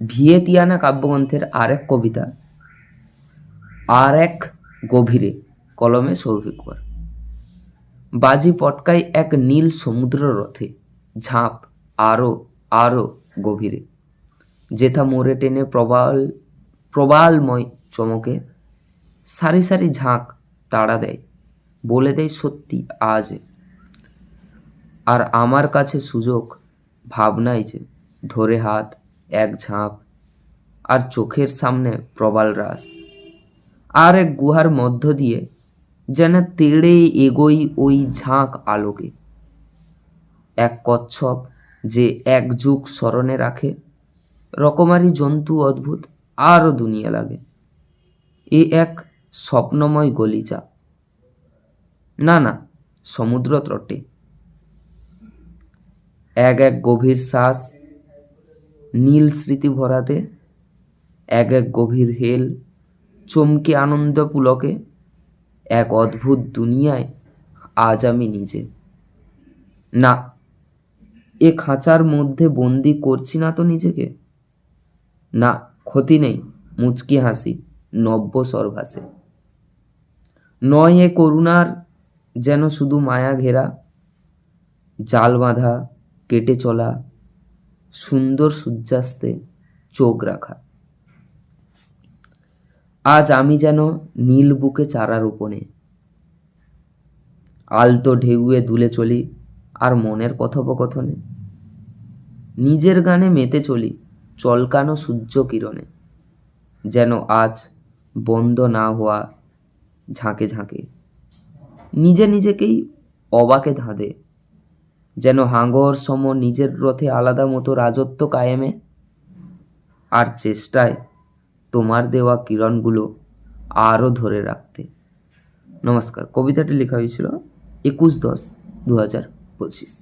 ভিয়েতিয়ানা কাব্যগ্রন্থের আরেক কবিতা আর এক গভীরে, কলমে সৌভিকবার। বাজি পটকায় এক নীল সমুদ্র রথে, ঝাঁপ আরো আরো গভীরে, যেথা মোড়ে টেনে প্রবালময় চমকে, সারি সারি ঝাঁক তাড়া দেয়, বলে দেয় সত্যি আজ। আর আমার কাছে সুযোগ ভাবনাই যে, ধরে হাত এক ঝাঁপ, আর চোখের সামনে প্রবাল রাস, আর এক গুহার মধ্য দিয়ে যেন তেড়ে এগোই ওই ঝাঁক আলোকে। এক কচ্ছপ যে এক যুগ স্মরণে রাখে, রকমারি জন্তু অদ্ভুত আরও দুনিয়া লাগে। এ এক স্বপ্নময় গলিচা, না না, সমুদ্র তটে। এক এক গভীর শ্বাস নীল স্মৃতি ভরাতে, এক এক গভীর হেল চমকে আনন্দ পুলকে, এক অদ্ভুত দুনিয়ায় আজ আমি নিজে। না, এ খাঁচার মধ্যে বন্দি করছি না তো নিজেকে। না, ক্ষতি নেই, মুচকি হাসি নব্য স্বরভাসে। নয় এ করুণার যেন শুধু মায়া ঘেরা, জাল বাঁধা কেটে চলা, সুন্দর সূর্যাস্তে চোখ রাখা। আজ আমি যেন নীল বুকে চারা রোপণে, আলতো ঢেউয়ে দুলে চলি আর মনের কথোপকথনে, নিজের গানে মেতে চলি চলকানো সূর্য কিরণে, যেন আজ বন্ধ না হওয়া ঝাঁকে ঝাঁকে নিজে নিজেকেই অবাকে ধাঁধে, যেন হাঙ্গর সম নিজের রথে আলাদা মতো রাজত্ব কায়েমে, আর চেষ্টায় তোমার দেওয়া কিরণগুলো আরও ধরে রাখতে। নমস্কার। কবিতাটি লেখা হয়েছিল 21/10/2025।